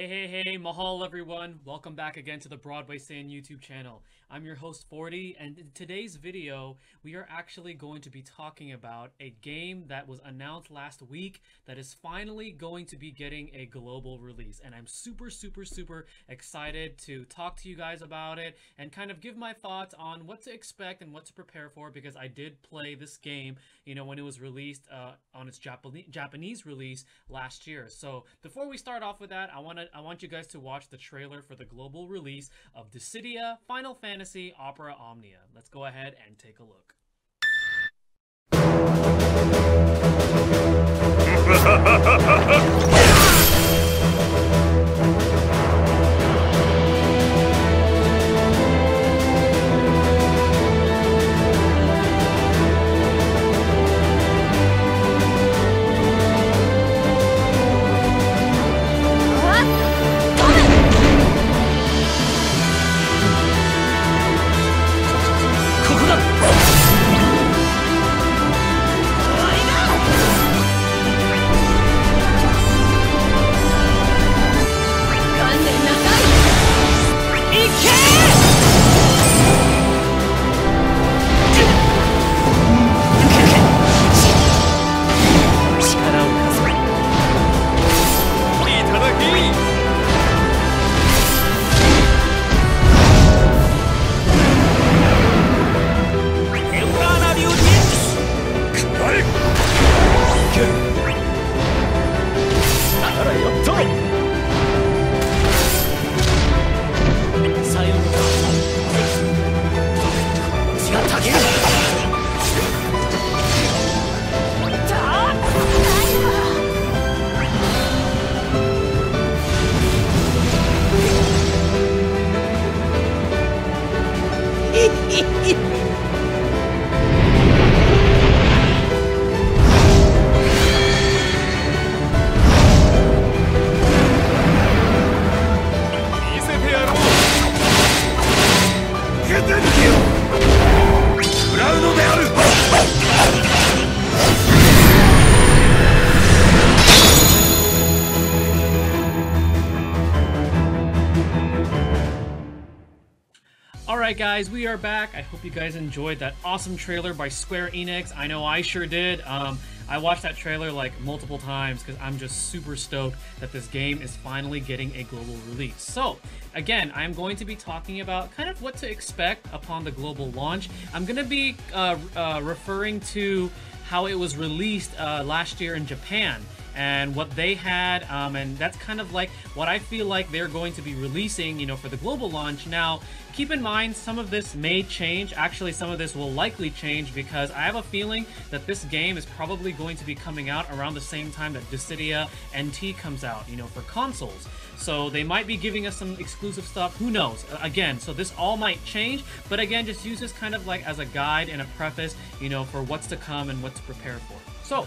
Hey, mahal everyone. Welcome back again to the Broadway Saiyan YouTube channel. I'm your host 40, and in today's video, we are actually going to be talking about a game that was announced last week that is finally going to be getting a global release. And I'm super excited to talk to you guys about it and kind of give my thoughts on what to expect and what to prepare for, because I did play this game, when it was released on its Japanese release last year. So before we start off with that, I want you guys to watch the trailer for the global release of Dissidia Final Fantasy Opera Omnia. Let's go ahead and take a look. Alright guys, we are back. I hope you guys enjoyed that awesome trailer by Square Enix. I know I sure did. I watched that trailer like multiple times because I'm just super stoked that this game is finally getting a global release. So again, I'm going to be talking about kind of what to expect upon the global launch. I'm going to be referring to how it was released last year in Japan and what they had, and that's kind of like what I feel like they're going to be releasing, for the global launch. Now, keep in mind, some of this may change. Actually, some of this will likely change because I have a feeling that this game is probably going to be coming out around the same time that Dissidia NT comes out, for consoles. So they might be giving us some exclusive stuff, who knows? Again, so this all might change, but again, just use this kind of like as a guide and a preface, for what's to come and what to prepare for. So,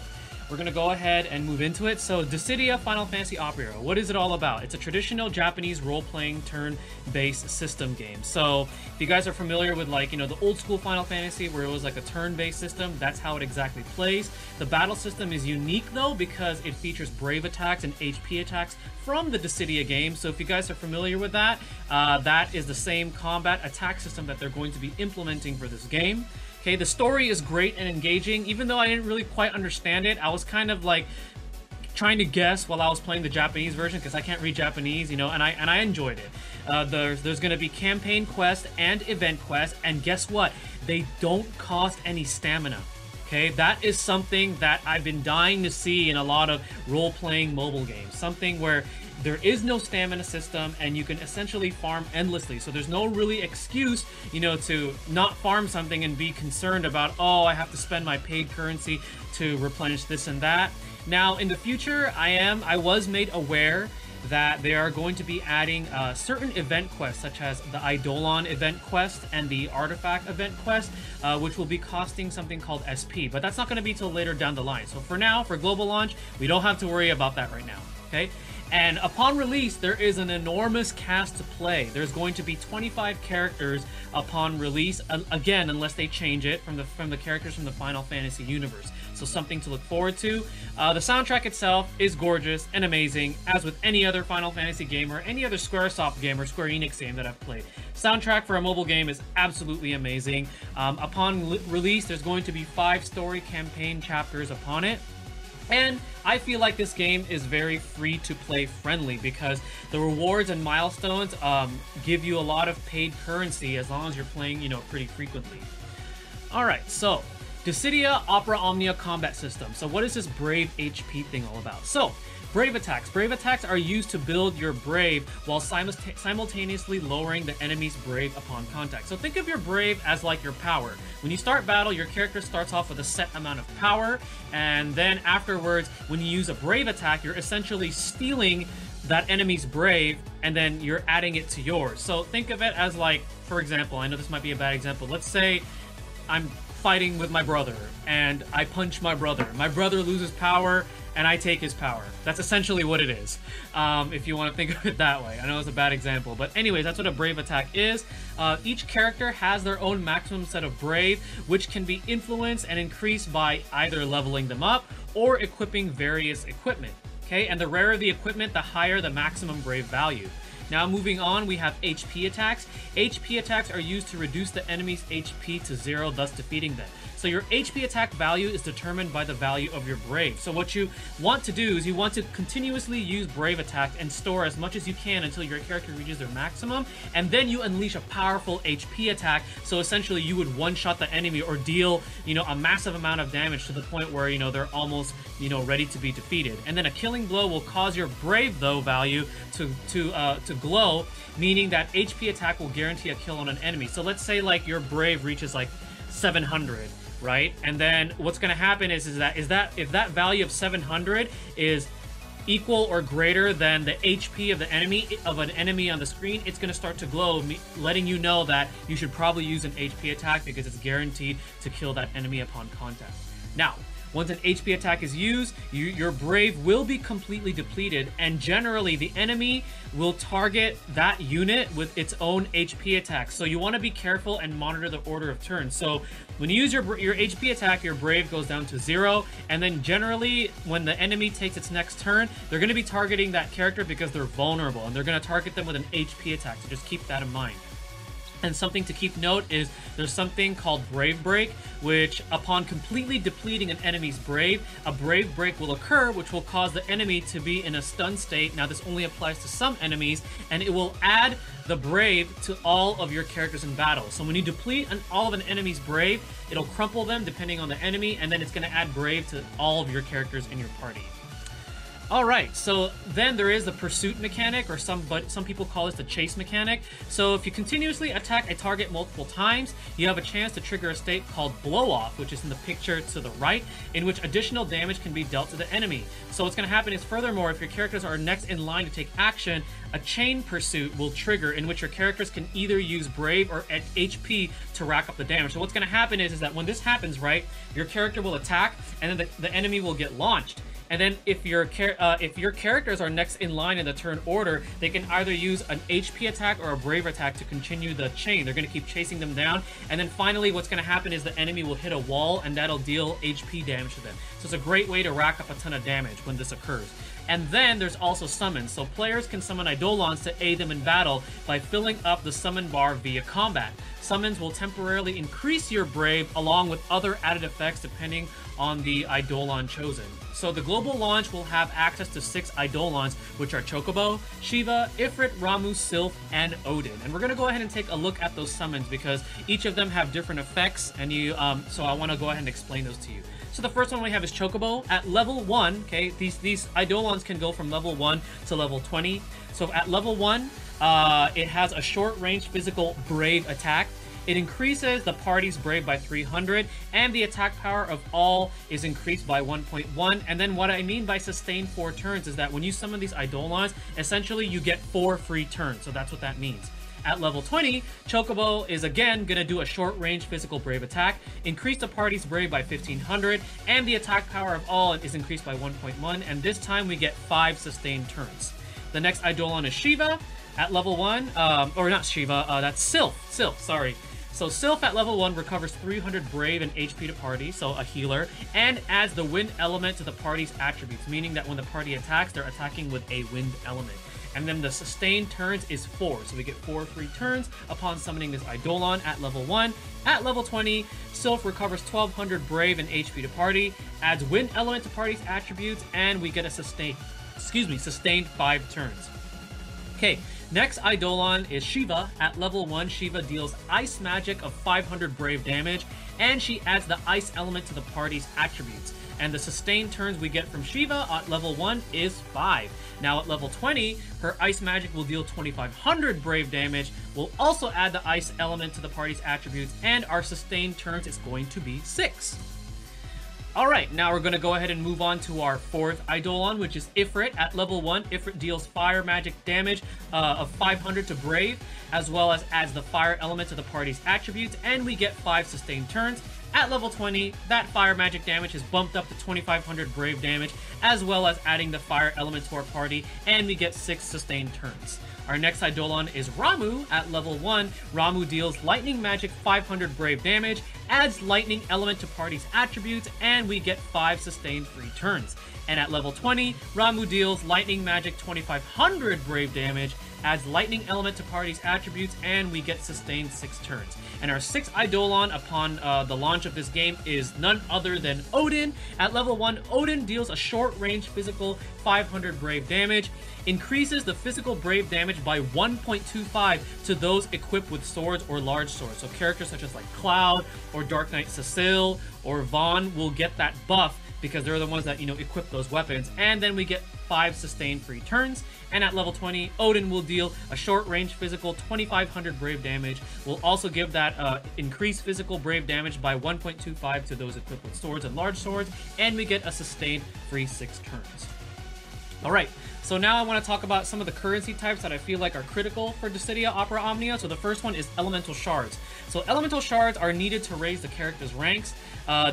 we're going to go ahead and move into it. So, Dissidia Final Fantasy Opera, what is it all about? It's a traditional Japanese role-playing turn-based system game. So, if you guys are familiar with like, the old school Final Fantasy where it was like a turn-based system, that's how it exactly plays. The battle system is unique though because it features brave attacks and HP attacks from the Dissidia game. So if you guys are familiar with that, that is the same combat attack system that they're going to be implementing for this game. Okay, the story is great and engaging. Even though I didn't really quite understand it, I was kind of like trying to guess while I was playing the Japanese version because I can't read Japanese, and I enjoyed it. There's going to be campaign quests and event quests, and guess what? They don't cost any stamina. Okay, that is something that I've been dying to see in a lot of role-playing mobile games. Something where there is no stamina system and you can essentially farm endlessly. So there's no really excuse, to not farm something and be concerned about, oh, I have to spend my paid currency to replenish this and that. Now, in the future, I was made aware that they are going to be adding certain event quests, such as the Eidolon event quest and the Artifact event quest, which will be costing something called SP. But that's not going to be till later down the line. So for now, for global launch, we don't have to worry about that right now. Okay. And upon release, there is an enormous cast to play. There's going to be 25 characters upon release, again, unless they change it from the characters from the Final Fantasy universe. So something to look forward to. The soundtrack itself is gorgeous and amazing, as with any other Final Fantasy game or any other Squaresoft game or Square Enix game that I've played. Soundtrack for a mobile game is absolutely amazing. Upon release, there's going to be 5 story campaign chapters upon it. And I feel like this game is very free-to-play friendly because the rewards and milestones give you a lot of paid currency as long as you're playing, pretty frequently. Alright, so Dissidia Opera Omnia combat system. So what is this Brave HP thing all about? So, Brave attacks. Brave attacks are used to build your Brave while simultaneously lowering the enemy's Brave upon contact. So think of your Brave as like your power. When you start battle, your character starts off with a set amount of power, and then afterwards, when you use a Brave attack, you're essentially stealing that enemy's Brave, and then you're adding it to yours. So think of it as like, for example, I know this might be a bad example. Let's say I'm fighting with my brother, and I punch my brother. My brother loses power, and I take his power. That's essentially what it is, if you want to think of it that way. I know it's a bad example, but anyways, that's what a Brave attack is. Each character has their own maximum set of Brave, which can be influenced and increased by either leveling them up or equipping various equipment. Okay, and the rarer the equipment, the higher the maximum Brave value. Now moving on, we have HP attacks. HP attacks are used to reduce the enemy's HP to 0, thus defeating them. So your HP attack value is determined by the value of your Brave. So what you want to do is you want to continuously use Brave attack and store as much as you can until your character reaches their maximum, and then you unleash a powerful HP attack. So essentially you would one-shot the enemy or deal, a massive amount of damage to the point where, they're almost, ready to be defeated. And then a killing blow will cause your Brave, though, value to glow, meaning that HP attack will guarantee a kill on an enemy. So let's say like your Brave reaches like 700. Right? And then what's going to happen is that if that value of 700 is equal or greater than the HP of an enemy on the screen, it's going to start to glow, letting you know that you should probably use an HP attack because it's guaranteed to kill that enemy upon contact. Now, once an HP attack is used, your Brave will be completely depleted, and generally the enemy will target that unit with its own HP attack. So you want to be careful and monitor the order of turns. So when you use your HP attack, your Brave goes down to 0, and then generally when the enemy takes its next turn, they're going to be targeting that character because they're vulnerable, and they're going to target them with an HP attack, so just keep that in mind. And something to keep note is there's something called Brave Break, which upon completely depleting an enemy's Brave, a Brave Break will occur, which will cause the enemy to be in a stun state. Now this only applies to some enemies, and it will add the Brave to all of your characters in battle. So when you deplete all of an enemy's Brave, it'll crumple them depending on the enemy, and then it's going to add Brave to all of your characters in your party. Alright, so then there is the pursuit mechanic, or some people call it the chase mechanic. So if you continuously attack a target multiple times, you have a chance to trigger a state called blow off, which is in the picture to the right, in which additional damage can be dealt to the enemy. So what's going to happen is, furthermore, if your characters are next in line to take action, a chain pursuit will trigger, in which your characters can either use Brave or HP to rack up the damage. So what's going to happen is that when this happens, right, your character will attack, and then the enemy will get launched. And then if your characters are next in line in the turn order, they can either use an HP attack or a Brave attack to continue the chain. They're going to keep chasing them down. And then finally, what's going to happen is the enemy will hit a wall, and that'll deal HP damage to them. So it's a great way to rack up a ton of damage when this occurs. And then there's also summons. So players can summon Eidolons to aid them in battle by filling up the summon bar via combat. Summons will temporarily increase your Brave along with other added effects depending on the Eidolon chosen. So the global launch will have access to 6 Eidolons, which are Chocobo, Shiva, Ifrit, Ramu, Sylph, and Odin. And we're going to go ahead and take a look at those summons because each of them have different effects, and so I want to go ahead and explain those to you. So the first one we have is Chocobo. At level 1, okay, these Eidolons can go from level 1 to level 20. So at level 1, it has a short-range physical Brave attack. It increases the party's Brave by 300, and the attack power of all is increased by 1.1. And then what I mean by sustain 4 turns is that when you summon these Eidolons, essentially you get 4 free turns. So that's what that means. At level 20, Chocobo is again going to do a short-range physical Brave attack, increase the party's Brave by 1500, and the attack power of all is increased by 1.1, and this time we get 5 sustained turns. The next Eidolon is Shiva at level 1. Or not Shiva, that's Sylph. Sylph, sorry. So Sylph at level 1 recovers 300 Brave and HP to party, so a healer, and adds the wind element to the party's attributes, meaning that when the party attacks, they're attacking with a wind element. And then the sustained turns is 4, so we get 4 free turns upon summoning this Eidolon at level 1. At level 20, Sylph recovers 1200 Brave and HP to party, adds wind element to party's attributes, and we get a sustained 5 turns. Okay, next Eidolon is Shiva. At level 1, Shiva deals ice magic of 500 Brave damage, and she adds the ice element to the party's attributes. And the sustained turns we get from Shiva at level 1 is 5. Now at level 20, her ice magic will deal 2500 Brave damage. We'll also add the ice element to the party's attributes, and our sustained turns is going to be 6. Alright, now we're going to go ahead and move on to our 4th Eidolon, which is Ifrit. At level 1, Ifrit deals fire magic damage of 500 to Brave, as well as adds the fire element to the party's attributes, and we get 5 sustained turns. At level 20, that fire magic damage is bumped up to 2500 Brave damage, as well as adding the fire element to our party, and we get 6 sustained turns. Our next Eidolon is Ramu. At level 1, Ramu deals lightning magic 500 Brave damage, adds lightning element to party's attributes, and we get 5 sustained free turns. And at level 20, Ramu deals lightning magic 2500 Brave damage, adds lightning element to party's attributes, and we get sustained 6 turns. And our 6th Eidolon upon the launch of this game is none other than Odin. At level 1, Odin deals a short-range physical 500 Brave damage, increases the physical Brave damage by 1.25 to those equipped with swords or large swords. So characters such as like Cloud or Dark Knight Cecile or Vaughn will get that buff because they're the ones that, equip those weapons. And then we get 5 sustained free turns. And at level 20, Odin will deal a short-range physical 2500 Brave damage. We'll also give that increased physical Brave damage by 1.25 to those equipped with swords and large swords. And we get a sustained free 6 turns. Alright, so now I want to talk about some of the currency types that I feel like are critical for Dissidia Opera Omnia. So the first one is Elemental Shards. So Elemental Shards are needed to raise the character's ranks.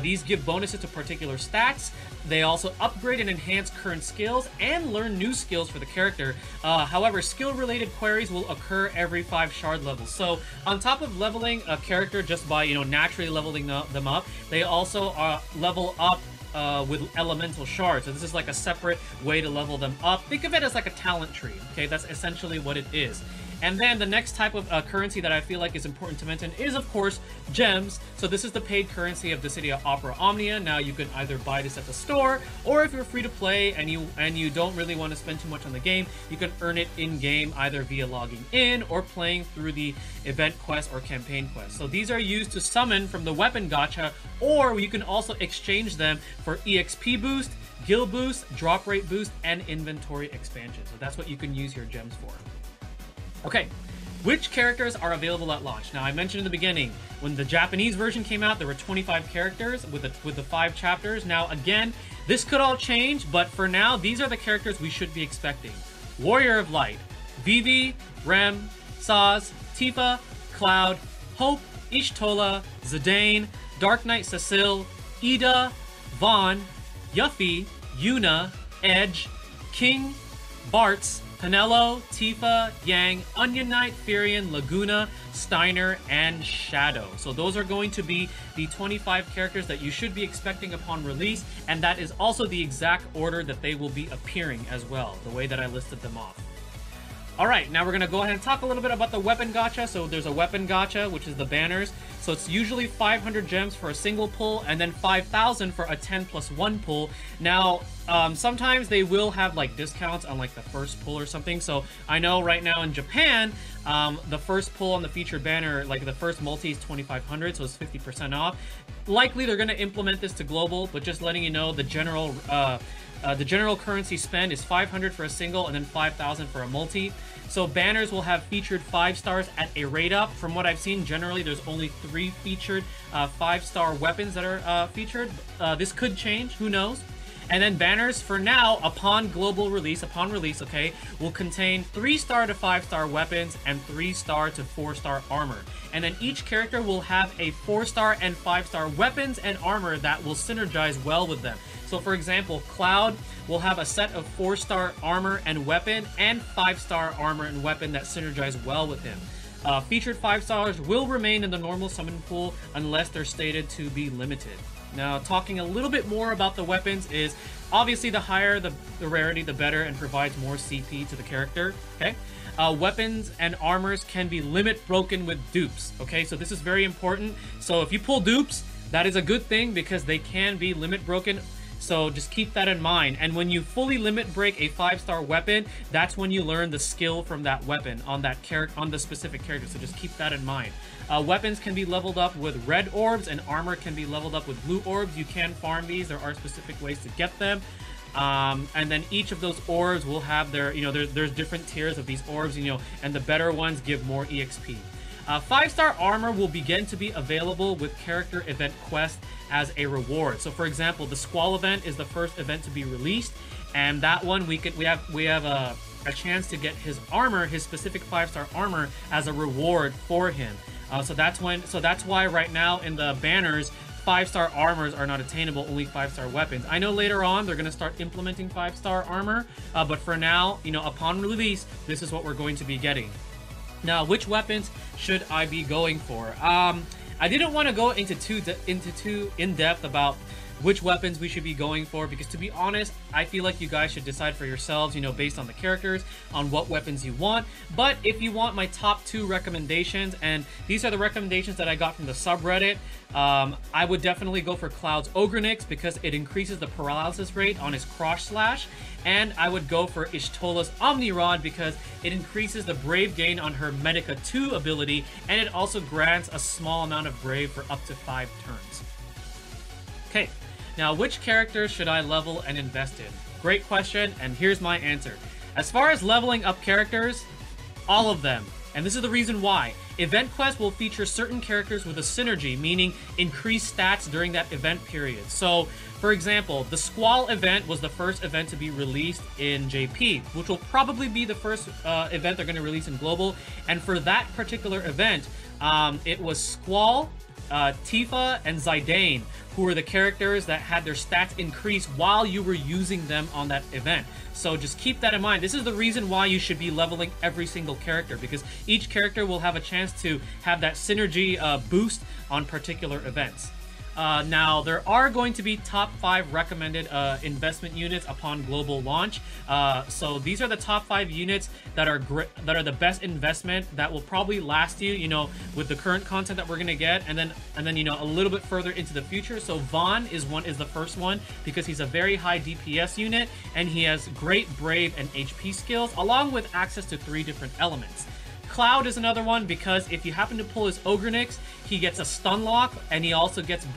These give bonuses to particular stats. They also upgrade and enhance current skills and learn new skills for the character. However, skill-related queries will occur every 5 shard levels. So on top of leveling a character just by, naturally leveling them up, they also level up with elemental shards. So this is like a separate way to level them up. Think of it as like a talent tree. Okay, that's essentially what it is. And then the next type of currency that I feel like is important to mention is, of course, gems. So this is the paid currency of Dissidia Opera Omnia. Now you can either buy this at the store, or if you're free to play and you don't really want to spend too much on the game, you can earn it in-game either via logging in or playing through the event quest or campaign quest. So these are used to summon from the weapon gacha, or you can also exchange them for EXP boost, guild boost, drop rate boost, and inventory expansion. So that's what you can use your gems for. Okay, which characters are available at launch? Now, I mentioned in the beginning, when the Japanese version came out, there were 25 characters with the 5 chapters. Now, again, this could all change, but for now, these are the characters we should be expecting. Warrior of Light, Vivi, Rem, Saz, Tifa, Cloud, Hope, Ishtola, Zidane, Dark Knight Cecile, Ida, Vaughn, Yuffie, Yoona, Edge, King, Bartz, Penelo, Tifa, Yang, Onion Knight, Firion, Laguna, Steiner, and Shadow. So those are going to be the 25 characters that you should be expecting upon release, and that is also the exact order that they will be appearing as well, the way that I listed them off. Alright, now we're going to go ahead and talk a little bit about the weapon gacha. So there's a weapon gacha, which is the banners. So it's usually 500 gems for a single pull, and then 5,000 for a 10+1 pull. Now, sometimes they will have like discounts on like the first pull or something. So I know right now in Japan, the first pull on the featured banner, like the first multi is 2,500, so it's 50% off. Likely they're going to implement this to global, but just letting you know the general currency spend is 500 for a single and then 5,000 for a multi. So banners will have featured 5 stars at a rate up. From what I've seen, generally there's only 3 featured 5-star weapons that are featured. This could change, who knows? And then banners, for now, upon global release, okay, will contain 3-star to 5-star weapons and 3-star to 4-star armor. And then each character will have a 4-star and 5-star weapons and armor that will synergize well with them. So for example, Cloud will have a set of 4-star armor and weapon and 5-star armor and weapon that synergize well with him. Featured 5-stars will remain in the normal summon pool unless they're stated to be limited. Now, talking a little bit more about the weapons is, obviously the higher the rarity, the better, and provides more CP to the character, okay? Weapons and armors can be limit broken with dupes, okay? So this is very important. So if you pull dupes, that is a good thing because they can be limit broken. So just keep that in mind. And when you fully limit break a 5-star weapon, that's when you learn the skill from that weapon on that on the specific character. So just keep that in mind. Weapons can be leveled up with red orbs, and armor can be leveled up with blue orbs. You can farm these. There are specific ways to get them. And then each of those orbs will have their, there's different tiers of these orbs, and the better ones give more EXP. 5-star armor will begin to be available with character event quest as a reward. So for example, the Squall event is the first event to be released, and that one we have a chance to get his armor, his specific 5-star armor, as a reward for him. So that's why right now in the banners, 5-star armors are not attainable, only 5-star weapons. I know later on they're going to start implementing 5-star armor, but for now, upon release, this is what we're going to be getting. Now, which weapons should I be going for? I didn't want to go into too in-depth about which weapons we should be going for, because to be honest, I feel like you guys should decide for yourselves, based on the characters, on what weapons you want. But if you want my top 2 recommendations, and these are the recommendations that I got from the subreddit, I would definitely go for Cloud's Ogrenix because it increases the paralysis rate on his Cross Slash, and I would go for Ishtola's Omni Rod because it increases the Brave gain on her Medica 2 ability, and it also grants a small amount of Brave for up to 5 turns. Okay. Now, which characters should I level and invest in? Great question, and here's my answer. As far as leveling up characters, all of them. And this is the reason why. Event Quest will feature certain characters with a synergy, meaning increased stats during that event period. So, for example, the Squall event was the first event to be released in JP, which will probably be the first event they're going to release in Global. And for that particular event, it was Squall, Tifa, and Zidane, who were the characters that had their stats increase while you were using them on that event. So just keep that in mind. This is the reason why you should be leveling every single character, because each character will have a chance to have that synergy boost on particular events. Now, there are going to be top 5 recommended investment units upon global launch. So these are the top 5 units that are the best investment that will probably last you, with the current content that we're gonna get, and then a little bit further into the future. So Vaughn is the first one because he's a very high DPS unit and he has great Brave and HP skills, along with access to 3 different elements. Cloud is another one because if you happen to pull his Ogrenix, he gets a stun lock, and he also gets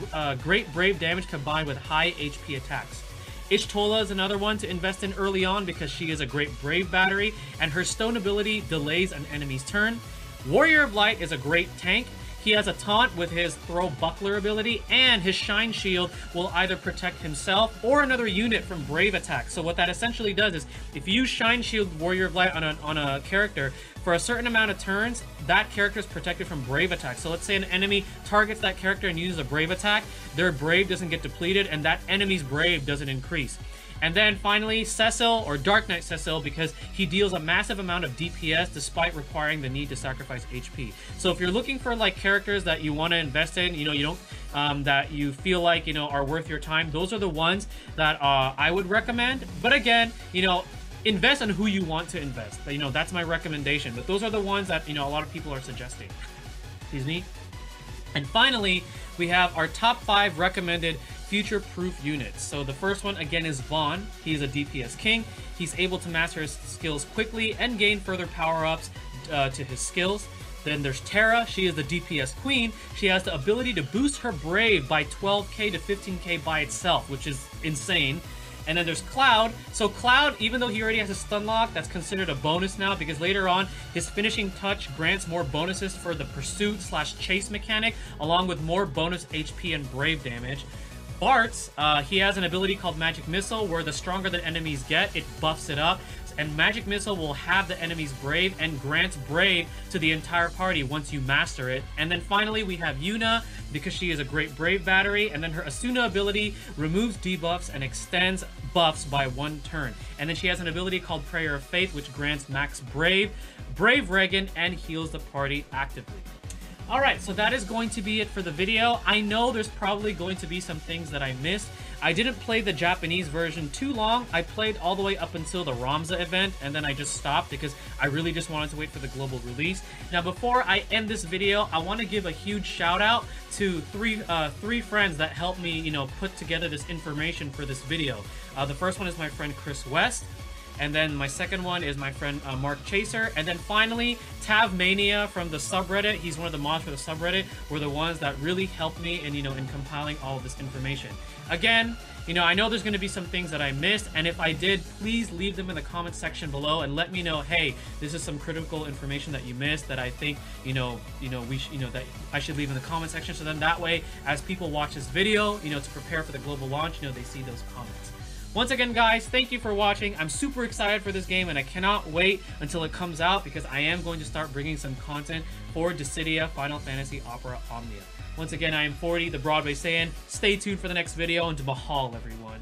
great Brave damage combined with high HP attacks. Ishtola is another one to invest in early on because she is a great Brave battery, and her stone ability delays an enemy's turn. Warrior of Light is a great tank. He has a taunt with his Throw Buckler ability, and his Shine Shield will either protect himself or another unit from Brave attacks. So what that essentially does is, if you Shine Shield Warrior of Light on a character, for a certain amount of turns, that character is protected from Brave attacks. So let's say an enemy targets that character and uses a Brave attack, their Brave doesn't get depleted, and that enemy's Brave doesn't increase. And then finally, Cecil, or Dark Knight Cecil, because he deals a massive amount of DPS despite requiring the need to sacrifice HP. So if you're looking for characters that you want to invest in, you don't, that you feel like, are worth your time, those are the ones that I would recommend. But again, invest on who you want to invest. That's my recommendation. But those are the ones that, a lot of people are suggesting. Excuse me. And finally, we have our top 5 recommended future-proof units. So the first one, again, is Vaughn. He's a DPS king. He's able to master his skills quickly and gain further power-ups to his skills. Then there's Terra. She is the DPS queen. She has the ability to boost her Brave by 12k to 15k by itself, which is insane. And then there's Cloud. So Cloud, even though he already has a stun lock, that's considered a bonus now, because later on, his finishing touch grants more bonuses for the pursuit/chase mechanic, along with more bonus HP and Brave damage. Bart's, he has an ability called Magic Missile, where the stronger the enemies get, it buffs it up. And Magic Missile will have the enemies Brave and grants Brave to the entire party once you master it. And then finally we have Yoona, because she is a great Brave battery, and then her Asuna ability removes debuffs and extends buffs by 1 turn. And then she has an ability called Prayer of Faith, which grants max Brave, Brave Regan, and heals the party actively. Alright, so that is going to be it for the video. I know there's probably going to be some things that I missed. I didn't play the Japanese version too long. I played all the way up until the Ramza event, and then I just stopped because I really just wanted to wait for the global release. Now, before I end this video, I want to give a huge shout out to three friends that helped me, you know, put together this information for this video. The first one is my friend Chris West. And then my second one is my friend Mark Chaser. And then finally, Tavmania from the subreddit. He's one of the mods for the subreddit. Were the ones that really helped me in, you know, in compiling all of this information. Again, you know, I know there's going to be some things that I missed, and if I did, please leave them in the comment section below and let me know, hey, this is some critical information that you missed that I think, that I should leave in the comment section. So then that way, as people watch this video, you know, to prepare for the global launch, you know, they see those comments. Once again, guys, thank you for watching. I'm super excited for this game, and I cannot wait until it comes out because I am going to start bringing some content for Dissidia Final Fantasy Opera Omnia. Once again, I am 40, the Broadway Saiyan. Stay tuned for the next video, and to Mahal, everyone.